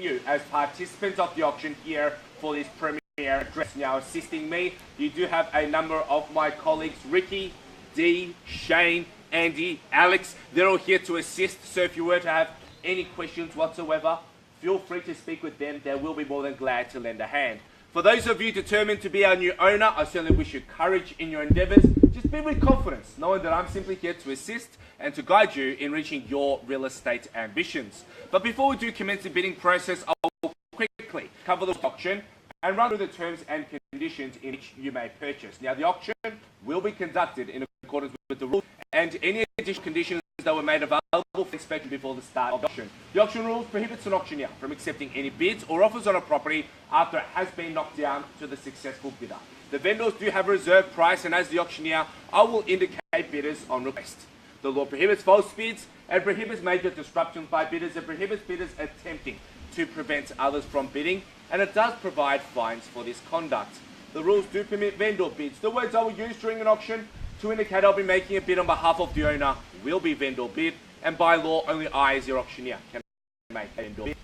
you as participants of the auction here for this premier address. Now assisting me, you do have a number of my colleagues, Ricky, Dee, Shane, Andy, Alex. They're all here to assist, so if you were to have any questions whatsoever, feel free to speak with them. They will be more than glad to lend a hand. For those of you determined to be our new owner, I certainly wish you courage in your endeavours. Just be with confidence, knowing that I'm simply here to assist and to guide you in reaching your real estate ambitions. But before we do commence the bidding process, I will quickly cover the auction and run through the terms and conditions in which you may purchase. Now, the auction will be conducted in accordance with the rules and any additional conditions that were made available for inspection before the start of the auction. The auction rules prohibits an auctioneer from accepting any bids or offers on a property after it has been knocked down to the successful bidder. The vendors do have a reserve price, and as the auctioneer, I will indicate bidders on request. The law prohibits false bids and prohibits major disruptions by bidders and prohibits bidders attempting to prevent others from bidding, and it does provide fines for this conduct. The rules do permit vendor bids. The words I will use during an auction to indicate I'll be making a bid on behalf of the owner will be vendor bid, and by law only I as your auctioneer can make a vendor bid.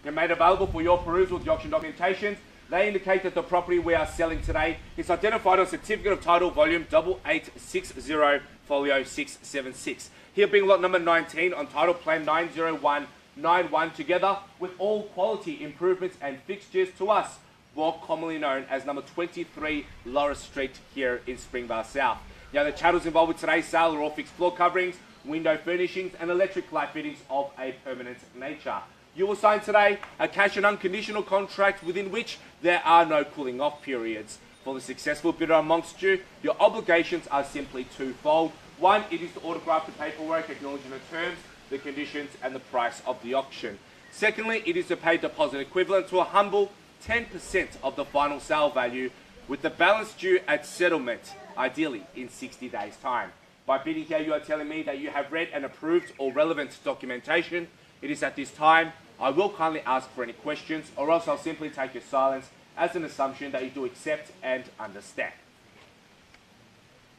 They're made available for your perusal with the auction documentations. They indicate that the property we are selling today is identified on Certificate of Title Volume 8860 Folio 676. Here being lot number 19 on Title Plan 90191, together with all quality improvements and fixtures to us, more commonly known as number 23 Loris Street here in Springvale South. Now, the chattels involved with today's sale are all fixed floor coverings, window furnishings and electric light fittings of a permanent nature. You will sign today a cash and unconditional contract within which there are no cooling off periods. For the successful bidder amongst you, your obligations are simply twofold. One, it is to autograph the paperwork acknowledging the terms, the conditions and the price of the auction. Secondly, it is to pay deposit equivalent to a humble 10% of the final sale value, with the balance due at settlement, ideally in 60 days' time. By bidding here, you are telling me that you have read and approved all relevant documentation. It is at this time I will kindly ask for any questions, or else I'll simply take your silence as an assumption that you do accept and understand.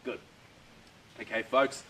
Good. Okay, folks.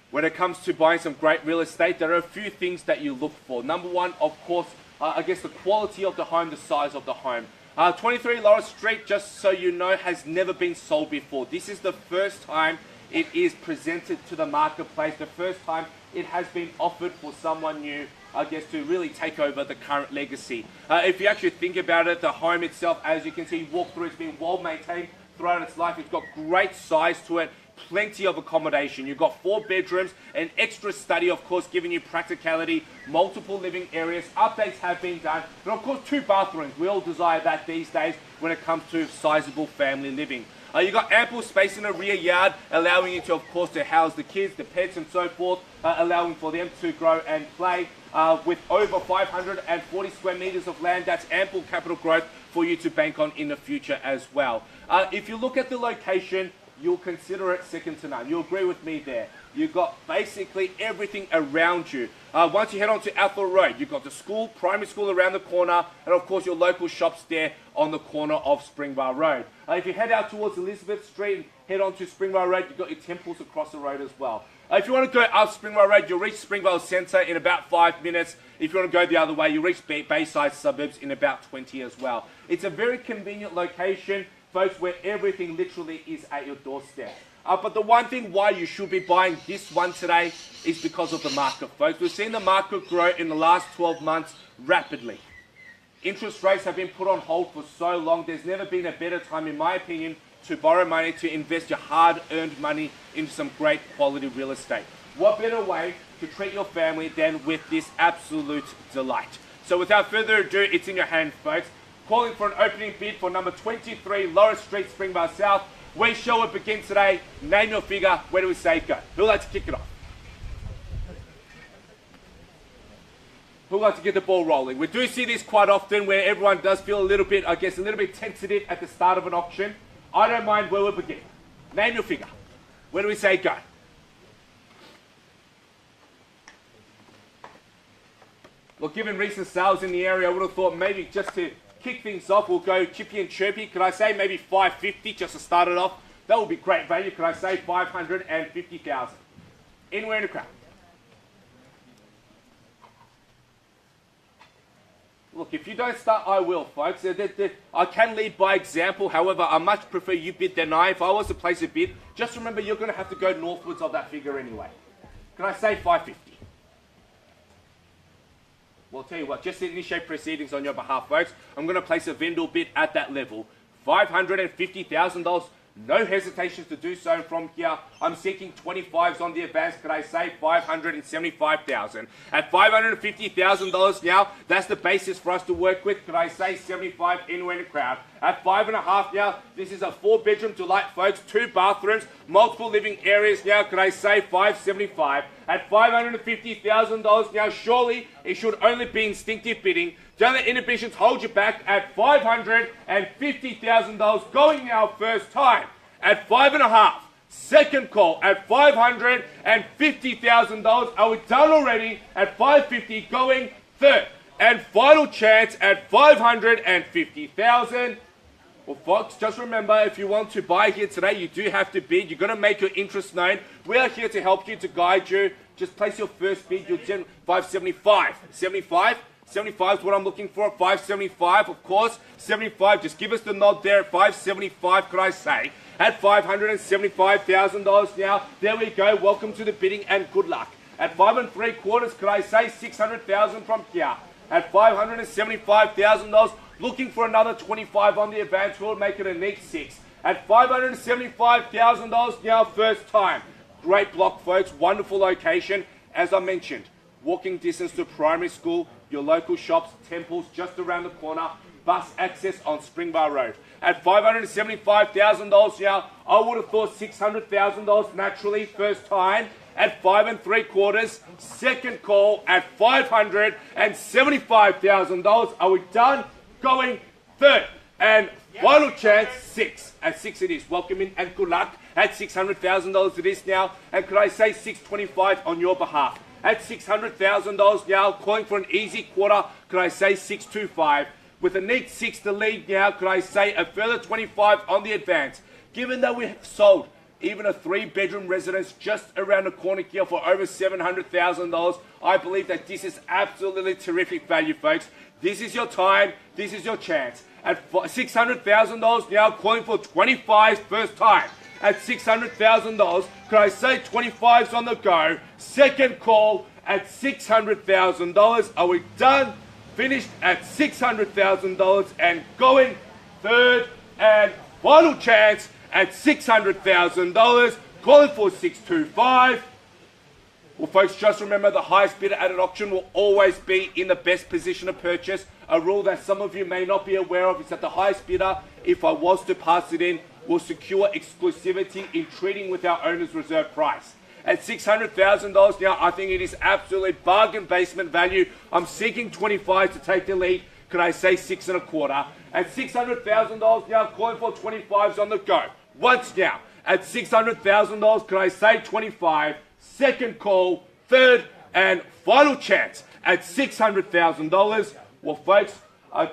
When it comes to buying some great real estate, there are a few things that you look for. Number one, of course, I guess the quality of the home, the size of the home. 23 Loris Street, just so you know, has never been sold before. This is the first time it is presented to the marketplace, the first time it has been offered for someone new, I guess, to really take over the current legacy. If you actually think about it, the home itself, as you can see, walk through, it's been well maintained throughout its life. It's got great size to it, plenty of accommodation. You've got 4 bedrooms, an extra study, of course, giving you practicality, multiple living areas. Updates have been done, and of course 2 bathrooms. We all desire that these days when it comes to sizable family living. You've got ample space in the rear yard, allowing you to, of course, to house the kids, the pets and so forth, allowing for them to grow and play. With over 540 square meters of land, that's ample capital growth for you to bank on in the future as well. If you look at the location, you'll consider it second to none. You'll agree with me there. You've got basically everything around you. Once you head on to Athol Road, you've got the school, primary school around the corner, and of course your local shops there on the corner of Springvale Road. If you head out towards Elizabeth Street and head on to Springvale Road, you've got your temples across the road as well. If you want to go up Springvale Road, you'll reach Springvale Centre in about 5 minutes. If you want to go the other way, you'll reach Bayside Suburbs in about 20 as well. It's a very convenient location, folks, where everything literally is at your doorstep. But the one thing why you should be buying this one today is because of the market, folks. We've seen the market grow in the last 12 months rapidly. Interest rates have been put on hold for so long. There's never been a better time, in my opinion, to borrow money, to invest your hard-earned money into some great quality real estate. What better way to treat your family than with this absolute delight? So without further ado, it's in your hand, folks. Calling for an opening bid for number 23 Loris Street, Springvale South. We shall begin today. Name your figure. Where do we say go? Who'd like to kick it off? Who'd like to get the ball rolling? We do see this quite often where everyone does feel a little bit, I guess, a little bit tentative at the start of an auction. I don't mind where we begin. Name your figure. Where do we say go? Well, given recent sales in the area, I would have thought maybe just to kick things off, we'll go chippy and chirpy. Could I say maybe 550 just to start it off? That would be great value. Could I say 550,000? Anywhere in the crowd. Look, if you don't start, I will, folks. I can lead by example. However, I much prefer you bid than I. If I was to place a bid, just remember you're going to have to go northwards of that figure anyway. Can I say 550? Well, I'll tell you what, just to initiate proceedings on your behalf, folks, I'm going to place a vendor bid at that level. $550,000. No hesitations to do so from here. I'm seeking 25s on the advance. Could I say 575,000? At $550,000 now, that's the basis for us to work with. Could I say 75 anywhere in the crowd? At 5.5 now, this is a 4-bedroom delight, folks. 2 bathrooms, multiple living areas now. Could I say 575? At $550,000 now, surely it should only be instinctive bidding. Don't let inhibitions hold you back at $550,000 going now first time. At 5.5, second call at $550,000. Are we done already? At 550 going third. And final chance at 550,000. Well, folks, just remember, if you want to buy here today, you do have to bid. You're going to make your interest known. We are here to help you, to guide you. Just place your first bid. You're 575. 75? 75 is what I'm looking for. 575, of course. 75, just give us the nod there at 575, could I say. At $575,000 now. There we go. Welcome to the bidding and good luck. At 5 3/4, could I say 600,000 from here. At $575,000, looking for another 25 on the advance. We'll make it a neat 6. At $575,000 now, first time. Great block, folks. Wonderful location. As I mentioned, walking distance to primary school, your local shops, temples just around the corner, bus access on Springvale Road. At $575,000 now, I would have thought $600,000 naturally, first time. At 5 3/4, second call at $575,000. Are we done? Going third. And final chance, 6. At 6 it is. Welcome in and good luck. At $600,000 it is now. And could I say 625 on your behalf? At $600,000 now, calling for an easy quarter, could I say 625? With a neat 6 to lead now, could I say a further 25 on the advance? Given that we have sold even a 3-bedroom residence just around the corner here for over $700,000, I believe that this is absolutely terrific value, folks. This is your time. This is your chance. At $600,000 now, calling for 25s first time. At $600,000, could I say 25s on the go? Second call at $600,000. Are we done? Finished at $600,000 and going third and final chance at $600,000. Calling for 625. Well, folks, just remember the highest bidder at an auction will always be in the best position to purchase. A rule that some of you may not be aware of is that the highest bidder, if I was to pass it in, will secure exclusivity in treating with our owner's reserve price. At $600,000 now, I think it is absolutely bargain basement value. I'm seeking 25 to take the lead. Could I say 6 1/4? At $600,000 now, calling for 25s on the go. Once now, at $600,000, could I say 25? Second call, third and final chance at $600,000. Well, folks,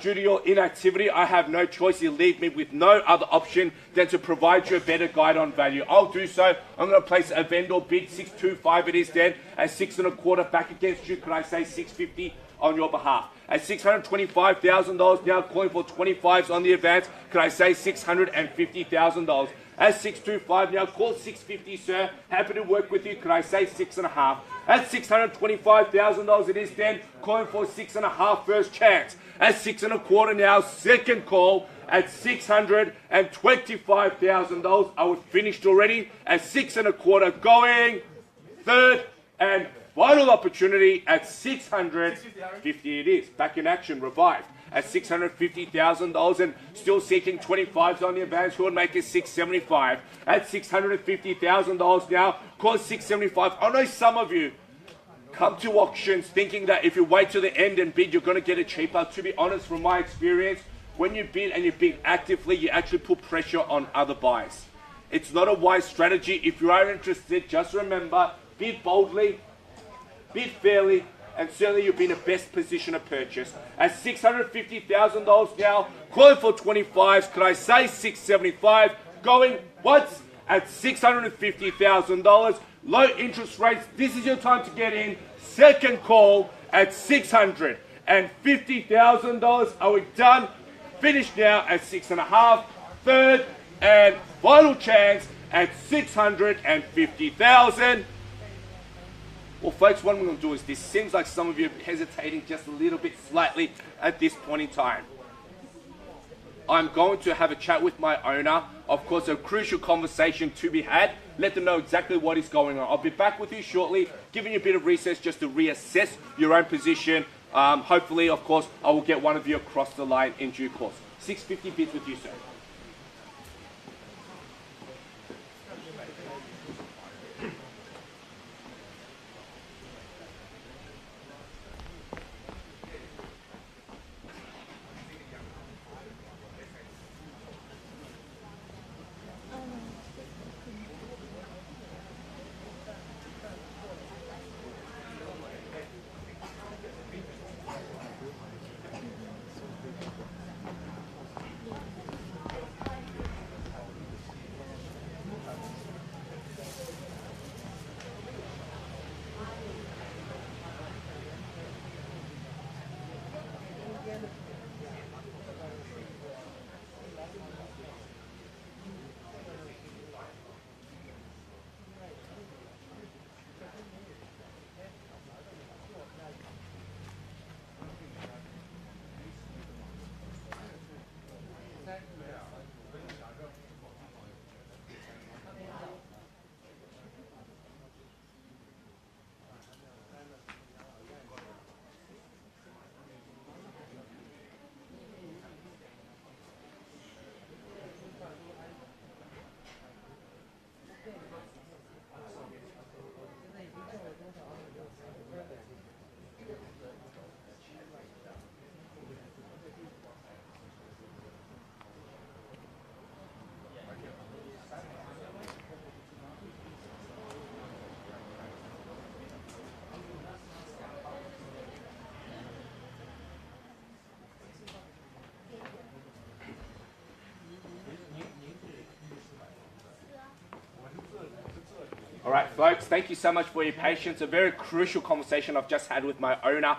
due to your inactivity, I have no choice. You leave me with no other option than to provide you a better guide on value. I'll do so. I'm going to place a vendor bid, 625 it is then, at 6 1/4 back against you. Could I say 650 on your behalf? At $625,000 now, calling for 25s on the advance. Could I say $650,000? At 625 now, call 650, sir. Happy to work with you. Could I say 6 1/2? At $625,000 it is then, calling for 6 1/2 first chance. At 6 1/4 now, second call at $625,000. I was finished already. At 6 1/4 going third and final opportunity at $650 it is. Back in action, revived. At $650,000 and still seeking 25s on the advance, who would make it $675. At $650,000 now, call it $675. I know some of you come to auctions thinking that if you wait to the end and bid, you're going to get it cheaper. To be honest, from my experience, when you bid and you bid actively, you actually put pressure on other buyers. It's not a wise strategy. If you are interested, just remember, bid boldly, bid fairly, and certainly you'll be in the best position to purchase. At $650,000 now, calling for 25s. Could I say 675? Going once at $650,000. Low interest rates. This is your time to get in. Second call at $675,000. $650,000. Are we done? Finished now at 6.5. Third and final chance at 650,000. Well, folks, what I'm going to do is this. Seems like some of you are hesitating just a little bit slightly at this point in time. I'm going to have a chat with my owner. Of course, a crucial conversation to be had. Let them know exactly what is going on. I'll be back with you shortly, giving you a bit of research just to reassess your own position. Hopefully, of course, I will get one of you across the line in due course. 650 bids with you, sir. All right, folks, thank you so much for your patience. A very crucial conversation I've just had with my owner.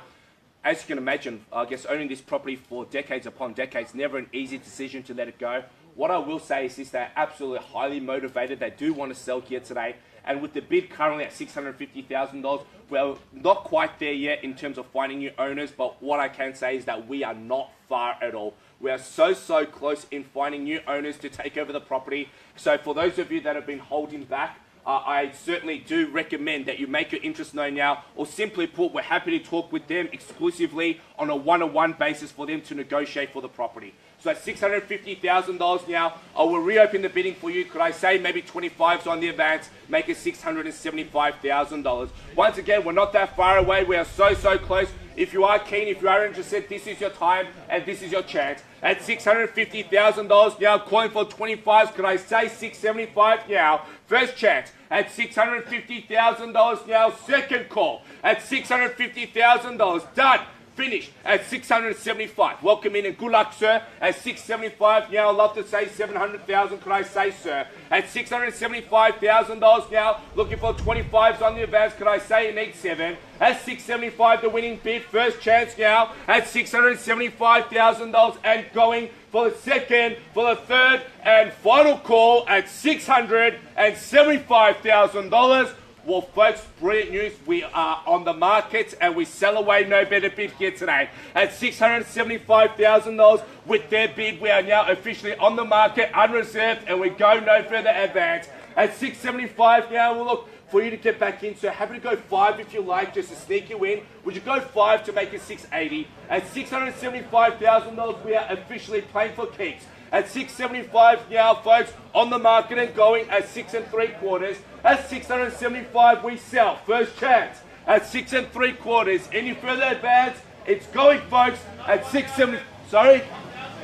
As you can imagine, I guess owning this property for decades upon decades, never an easy decision to let it go. What I will say is this, they're absolutely highly motivated. They do want to sell here today. And with the bid currently at $650,000, we're not quite there yet in terms of finding new owners, but what I can say is that we are not far at all. We are so close in finding new owners to take over the property. So for those of you that have been holding back, I certainly do recommend that you make your interest known now, or simply put, we're happy to talk with them exclusively on a one-on-one basis for them to negotiate for the property. So at $650,000 now, I will reopen the bidding for you. Could I say maybe 25s on the advance, make it $675,000. Once again, we're not that far away. We are so close. If you are keen, if you are interested, this is your time and this is your chance. At $650,000 now, calling for 25s. Could I say $675 now? First chance. At $650,000 now, second call. At $650,000, done. Finished at $675. Welcome in and good luck, sir. At $675 now, I'd love to say $700,000. Could I say, sir? At $675,000 now, looking for 25s on the advance. Could I say you need 7? At $675, the winning bid. First chance now at $675,000 and going for the second, for the third and final call at $675,000. Well, folks, brilliant news. We are on the market and we sell away no better bid here today. At $675,000 with their bid, we are now officially on the market, unreserved, and we go no further advance. At $675 now, we'll look for you to get back in. So happy to go 5 if you like, just to sneak you in. Would you go 5 to make it $680? At $675,000, we are officially playing for keeps. At $675 now, folks, on the market and going at 6 3/4. At $675, we sell. First chance at 6 3/4. Any further advance? It's going, folks, at 670. Sorry,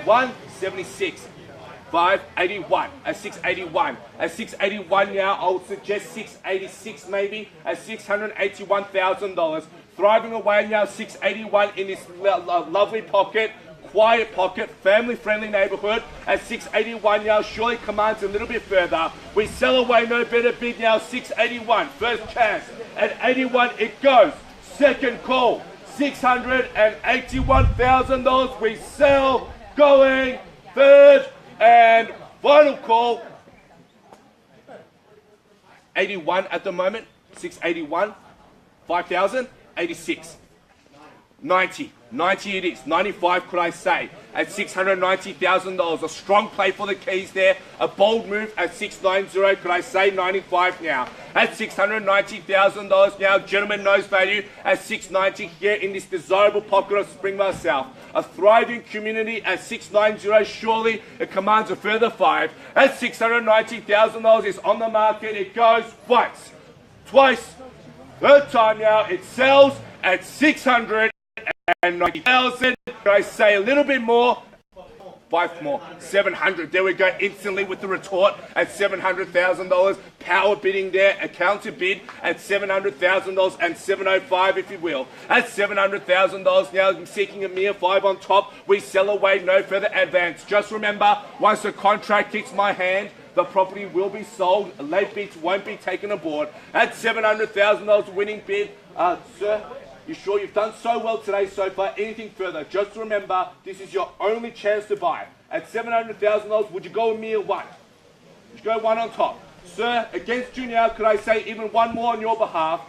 176. 581 at 681. At 681 now, I would suggest 686 maybe at $681,000. Thriving away now, 681 in this lovely pocket. Quiet pocket, family-friendly neighborhood at 681 now, surely commands a little bit further. We sell away no better bid now, 681. First chance at 81, it goes. Second call, $681,000 we sell, going third and final call. 81 at the moment, 681, 5,000, 86, 90 it is, 95 could I say, at $690,000. A strong play for the keys there, a bold move at 690, could I say 95 now. At $690,000 now, gentleman knows value at 690 here in this desirable pocket of Springvale South. A thriving community at 690, surely it commands a further 5. At $690,000 is on the market, it goes once, twice, third time now, it sells at $690,000. I say a little bit more, 5 more, 700. There we go, instantly with the retort at $700,000. Power bidding there, a counter bid at $700,000 and 705 if you will. At $700,000 now, I'm seeking a mere 5 on top. We sell away, no further advance. Just remember, once the contract kicks my hand, the property will be sold. Late bids won't be taken aboard. At $700,000 winning bid, sir, you sure you've done so well today so far? Anything further? Just remember, this is your only chance to buy. At $700,000, would you go a mere 1? Would you go 1 on top? Sir, against you now, could I say even 1 more on your behalf?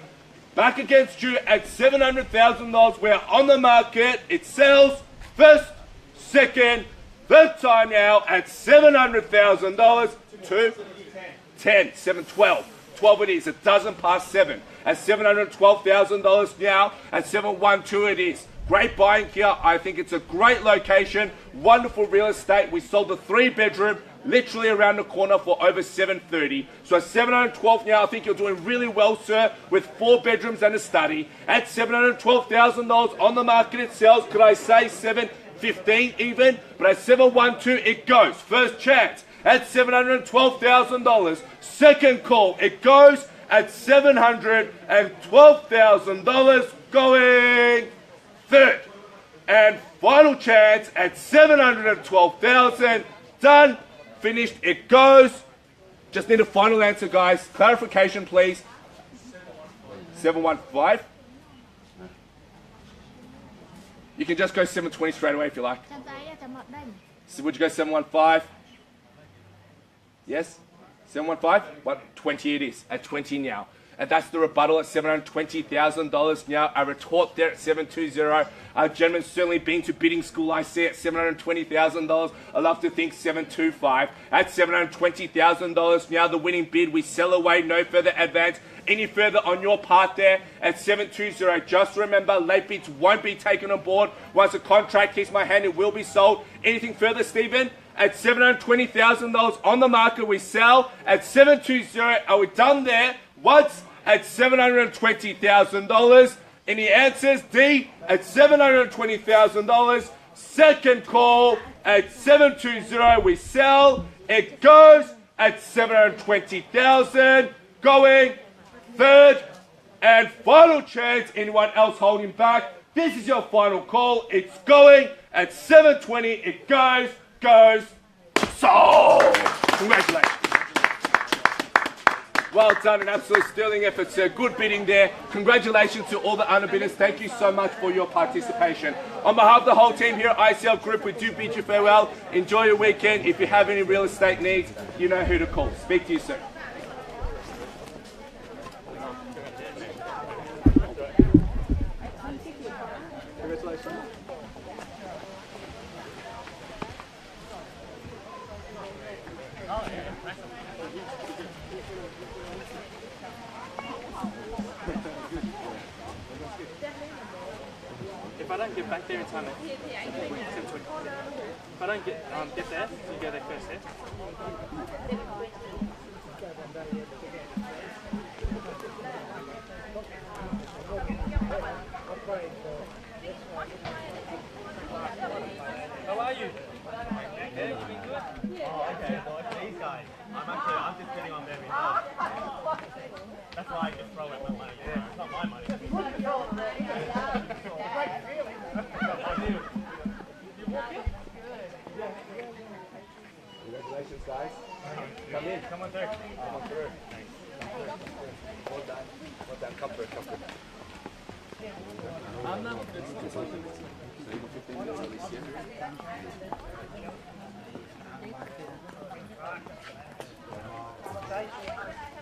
Back against you at $700,000. We're on the market. It sells first, second, third time now at $700,000 to 10, 7, 12. 12 it is, it doesn't pass 7. At $712,000 now, at 712 it is. Great buying here. I think it's a great location, wonderful real estate. We sold the 3-bedroom literally around the corner for over $730. So at $712 now, I think you're doing really well, sir, with 4 bedrooms and a study. At $712,000 on the market it sells, could I say 715 even? But at 712 it goes. First chance at $712,000. Second call, it goes at $712,000, going third and final chance at $712,000. Done, finished, it goes. Just need a final answer, guys. Clarification, please. 715. You can just go 720 straight away if you like. So would you go 715? Yes? 715? What? 20 it is. At 20 now. And that's the rebuttal at $720,000 now. A retort there at $720. Our gentleman certainly been to bidding school, I see, at $720,000. I love to think $725. At $720,000 now, the winning bid. We sell away, no further advance. Any further on your part there at $720. Just remember, late bids won't be taken on board. Once a contract hits my hand, it will be sold. Anything further, Stephen? At $720,000 on the market, we sell at $720. Are we done there? Once at $720,000. Any answers? D at $720,000. Second call at $720. We sell. It goes at $720,000. Going third and final chance. Anyone else holding back? This is your final call. It's going at $720. It goes. Sold. Congratulations. Well done, an absolute sterling effort, sir. Good bidding there. Congratulations to all the underbidders. Thank you so much for your participation. On behalf of the whole team here at iSell Group, we do bid you farewell. Enjoy your weekend. If you have any real estate needs, you know who to call. Speak to you soon. Congratulations. If I don't get back there in time, if I don't get there, you go there first, yeah? How are you? Yeah, you been good? Yeah. Oh, okay. Well, these guys, I'm just sitting on them. That's why I just throw out my money. Yeah, it's not my money. Congratulations, guys. Come in. Come on through. Come on through. Thanks. Well done. Well done. Come through. Thank you.